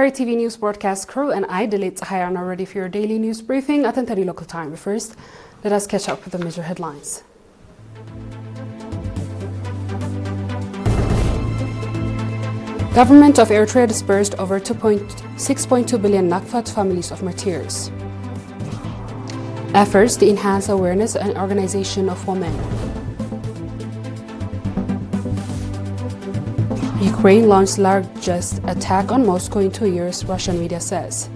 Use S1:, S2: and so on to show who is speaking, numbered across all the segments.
S1: ERi-TV news broadcast crew and I, Delit Zahaya, are ready for your daily news briefing at 10:30 local time. But first, let us catch up with the major headlines. Government of Eritrea disbursed over 6.2 billion nakfa to families of martyrs. Efforts to enhance awareness and organization of women. Ukraine launched largest attack on Moscow in 2 years, Russian media says.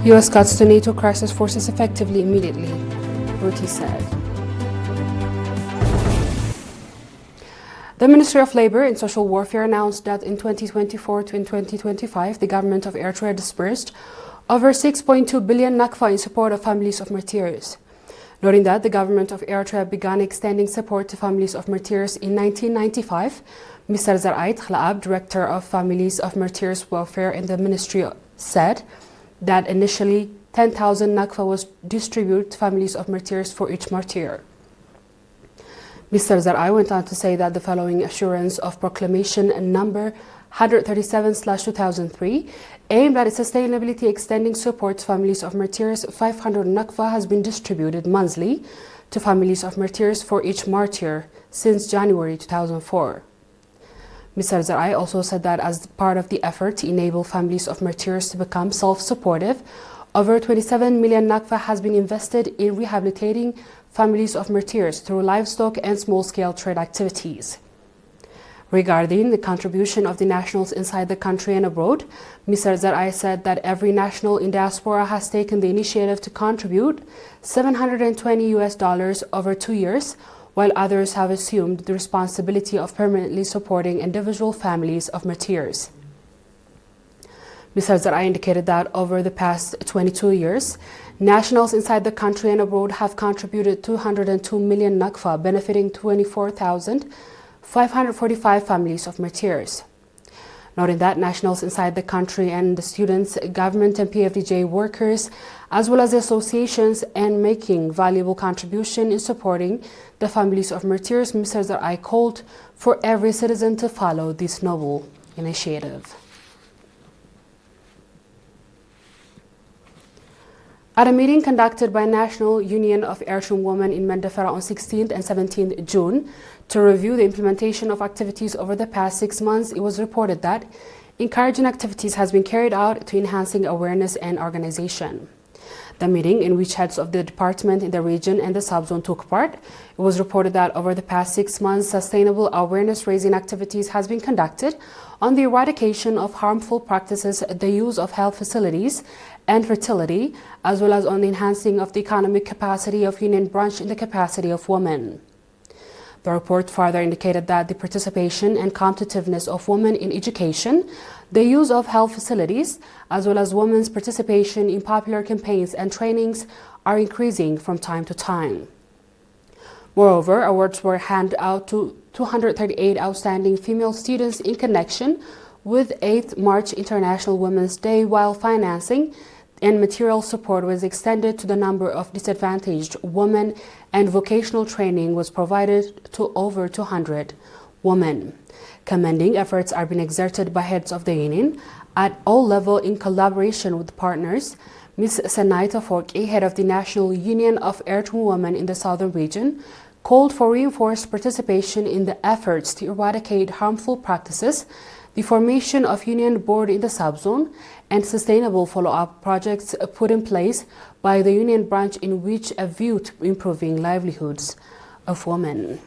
S1: US cuts to NATO crisis forces effectively immediately, Ruti said. The Ministry of Labor and Social Welfare announced that in 2024 to in 2025, the government of Eritrea disbursed over 6.2 billion nakfa in support of families of martyrs. Noting that the government of Eritrea began extending support to families of martyrs in 1995, Mr. Zar'ait Khlaab, Director of Families of Martyrs Welfare in the ministry, said that initially 10,000 nakfa was distributed to families of martyrs for each martyr. Mr. Zar'ait went on to say that the following assurance of proclamation number 137/2003 aimed at its sustainability extending support to families of martyrs. 500 nakfa has been distributed monthly to families of martyrs for each martyr since January 2004. Mr. Zar'ait also said that as part of the effort to enable families of martyrs to become self-supportive, over 27 million nakfa has been invested in rehabilitating families of martyrs through livestock and small-scale trade activities. Regarding the contribution of the nationals inside the country and abroad, Mr. Zar'ait said that every national in diaspora has taken the initiative to contribute $720 over 2 years, while others have assumed the responsibility of permanently supporting individual families of martyrs. Mr. Zar'ait indicated that over the past 22 years, nationals inside the country and abroad have contributed 202 million nakfa, benefiting 24,545 families of martyrs. Noting that nationals inside the country and the students, government and PFDJ workers, as well as the associations, and making valuable contribution in supporting the families of martyrs, Mr. Zar'ait called for every citizen to follow this noble initiative. At a meeting conducted by National Union of Eritrean Women in Mandafara on 16th and 17th June to review the implementation of activities over the past 6 months, it was reported that encouraging activities has been carried out to enhancing awareness and organization. The meeting, in which heads of the department in the region and the subzone took part, it was reported that over the past 6 months, sustainable awareness-raising activities has been conducted on the eradication of harmful practices, the use of health facilities and fertility, as well as on the enhancing of the economic capacity of Union Branch in the capacity of women. The report further indicated that the participation and competitiveness of women in education, the use of health facilities, as well as women's participation in popular campaigns and trainings are increasing from time to time. Moreover, awards were handed out to 238 outstanding female students in connection with 8th March International Women's Day, while financing and material support was extended to the number of disadvantaged women and vocational training was provided to over 200 women. Commending efforts are being exerted by heads of the union at all levels in collaboration with partners. Ms. Sanaita Forki, head of the National Union of Eritrean Women in the Southern Region, called for reinforced participation in the efforts to eradicate harmful practices, the formation of Union Board in the subzone, and sustainable follow-up projects put in place by the Union Branch in which a view to improving livelihoods of women.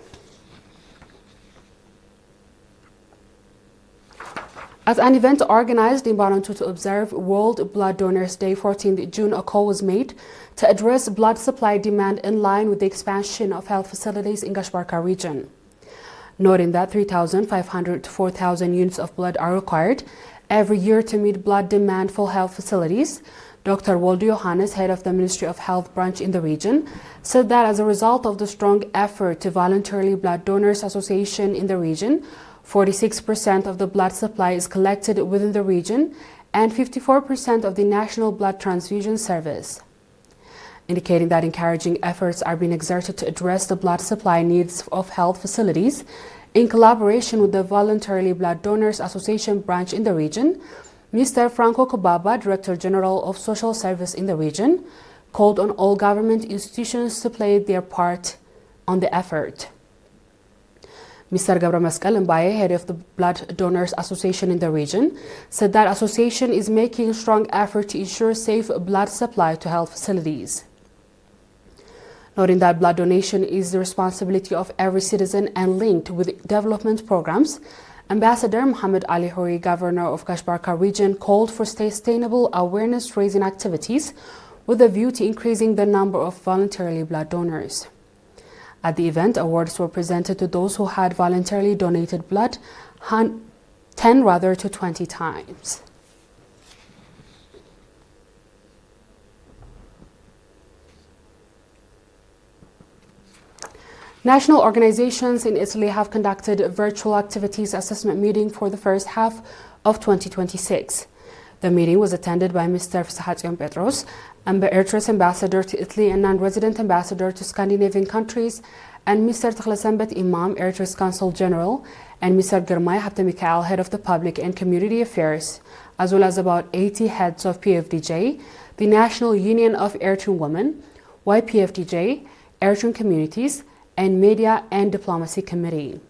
S1: At an event organized in Bantu to observe World Blood Donors Day 14th June, a call was made to address blood supply demand in line with the expansion of health facilities in Gashbarka region. Noting that 3,500 to 4,000 units of blood are required every year to meet blood demand for health facilities, Dr. Waldo Johannes, head of the Ministry of Health branch in the region, said that as a result of the strong effort to voluntarily blood donors association in the region, 46% of the blood supply is collected within the region and 54% of the National Blood Transfusion Service, indicating that encouraging efforts are being exerted to address the blood supply needs of health facilities In collaboration with the Voluntarily Blood Donors Association branch in the region, Mr. Franco Kobaba, Director General of Social Service in the region, called on all government institutions to play their part on the effort. Mr. Gabra Mescal Mbaye, head of the Blood Donors Association in the region, said that association is making a strong effort to ensure safe blood supply to health facilities. Noting that blood donation is the responsibility of every citizen and linked with development programs, Ambassador Mohammed Ali Houri, Governor of Kashbarka region, called for sustainable awareness-raising activities with a view to increasing the number of voluntarily blood donors. At the event, awards were presented to those who had voluntarily donated blood 10 to 20 times. National organizations in Italy have conducted a virtual activities assessment meeting for the first half of 2026. The meeting was attended by Mr. Fsahatzion Petros, Eritrea's ambassador to Italy and non-resident ambassador to Scandinavian countries, and Mr. Takhlesembet Imam, Eritrea's Consul General, and Mr. Girmay Habtemikael, head of the Public and Community Affairs, as well as about 80 heads of PFDJ, the National Union of Eritrean Women, YPFDJ, Eritrean Communities, and Media and Diplomacy Committee.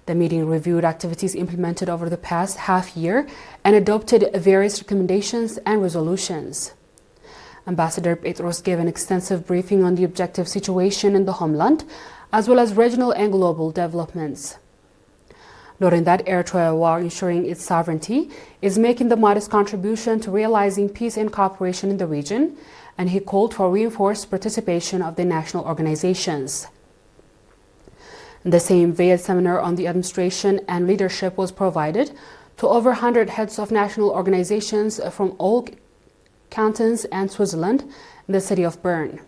S1: The meeting reviewed activities implemented over the past half year and adopted various recommendations and resolutions. Ambassador Petros gave an extensive briefing on the objective situation in the homeland, as well as regional and global developments. Noting that Eritrea, while ensuring its sovereignty, is making the modest contribution to realizing peace and cooperation in the region, and he called for reinforced participation of the national organizations. The same VED seminar on the administration and leadership was provided to over 100 heads of national organizations from all cantons and Switzerland in the city of Bern.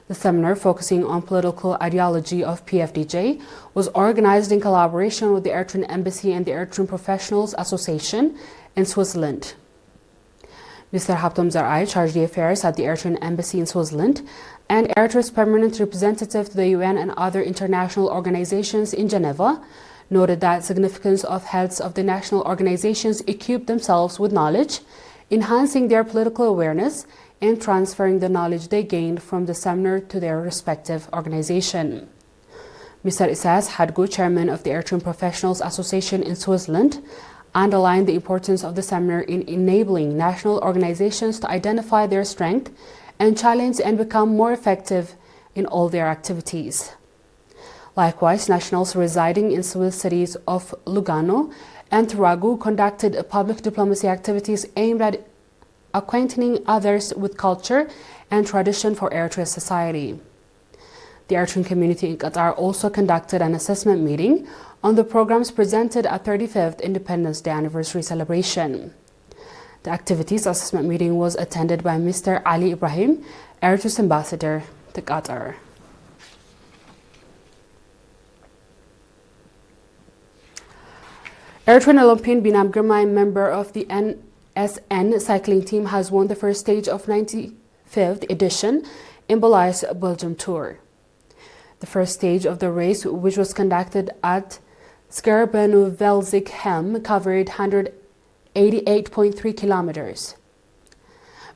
S1: The seminar, focusing on political ideology of PFDJ, was organized in collaboration with the Eritrean Embassy and the Eritrean Professionals Association in Switzerland. Mr. Haptom Zarai, chargé d'affaires at the Eritrean Embassy in Switzerland, and Eritrea's permanent representative to the UN and other international organizations in Geneva, noted that significance of heads of the national organizations equip themselves with knowledge, enhancing their political awareness, and transferring the knowledge they gained from the seminar to their respective organization. Mr. Isas Hadgu, chairman of the Eritrean Professionals Association in Switzerland, underlined the importance of the seminar in enabling national organizations to identify their strength and challenge and become more effective in all their activities. Likewise, nationals residing in Swiss cities of Lugano and Taragu conducted public diplomacy activities aimed at acquainting others with culture and tradition for Eritrean society. The Eritrean community in Qatar also conducted an assessment meeting on the programs presented at 35th Independence Day anniversary celebration. The activities assessment meeting was attended by Mr. Ali Ibrahim, Eritrea's ambassador to Qatar. Eritrean Olympian Binam Girmay, member of the NSN cycling team, has won the first stage of 95th edition in Belize Belgium Tour. The first stage of the race, which was conducted at Scherbenheuvel-Zichem, covered 188.3 kilometers.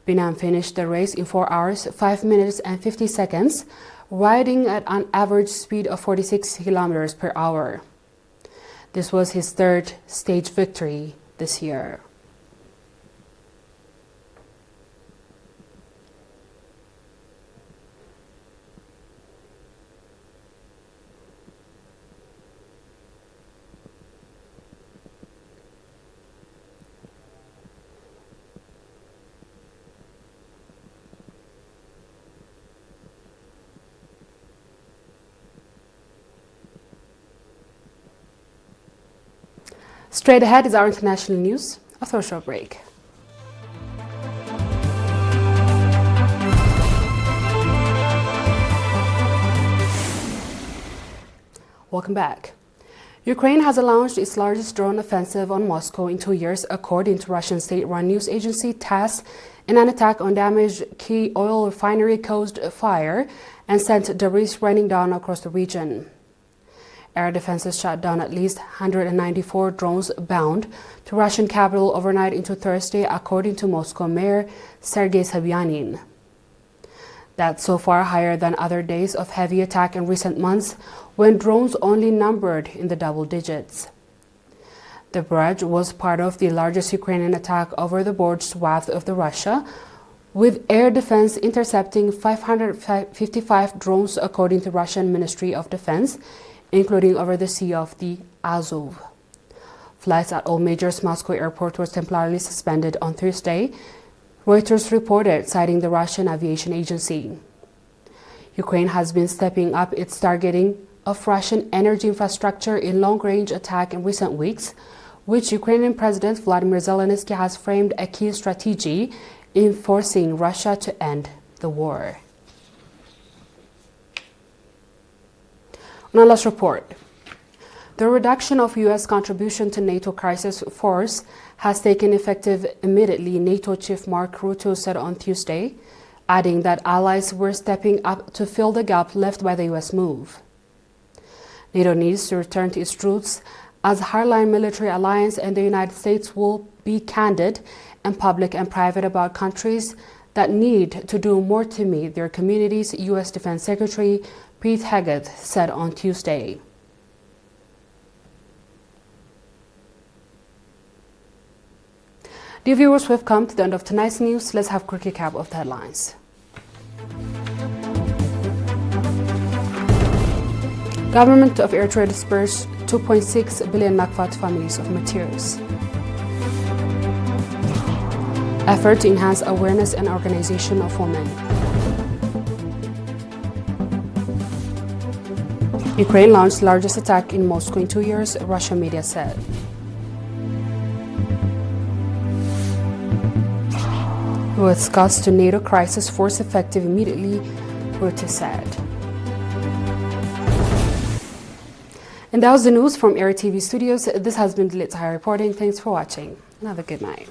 S1: Binam finished the race in 4 hours, 5 minutes and 50 seconds, riding at an average speed of 46 kilometers per hour. This was his third stage victory this year. Straight ahead is our international news. After a short break. Welcome back. Ukraine has launched its largest drone offensive on Moscow in 2 years, according to Russian state-run news agency TASS. In an attack on damaged key oil refinery caused a fire and sent debris raining down across the region. Air defenses shot down at least 194 drones bound to Russian capital overnight into Thursday, according to Moscow Mayor Sergei Sobyanin. That's so far higher than other days of heavy attack in recent months, when drones only numbered in the double digits. The barrage was part of the largest Ukrainian attack over the broad swath of Russia, with air defense intercepting 555 drones, according to Russian Ministry of Defense, including over the Sea of the Azov. Flights at all major Moscow airports were temporarily suspended on Thursday, Reuters reported, citing the Russian Aviation Agency. Ukraine has been stepping up its targeting of Russian energy infrastructure in long-range attack in recent weeks, which Ukrainian President Vladimir Zelensky has framed a key strategy in forcing Russia to end the war. On our last report, the reduction of U.S. contribution to NATO crisis force has taken effect immediately, NATO Chief Mark Rutte said on Tuesday, adding that allies were stepping up to fill the gap left by the U.S. move. NATO needs to return to its roots as a hardline military alliance, and the United States will be candid and public and private about countries that need to do more to meet their communities, U.S. Defense Secretary Pete Hegseth said on Tuesday. Dear viewers, we've come to the end of tonight's news. Let's have a quick recap of the headlines. Government of Eritrea dispersed 2.6 billion nakfa to families of martyrs. Effort to enhance awareness and organization of women. Ukraine launched largest attack in Moscow in 2 years, Russian media said. With cuts to NATO crisis force effective immediately, Rutte said. And that was the news from ERi-TV studios. This has been Dilit's High reporting. Thanks for watching and have a good night.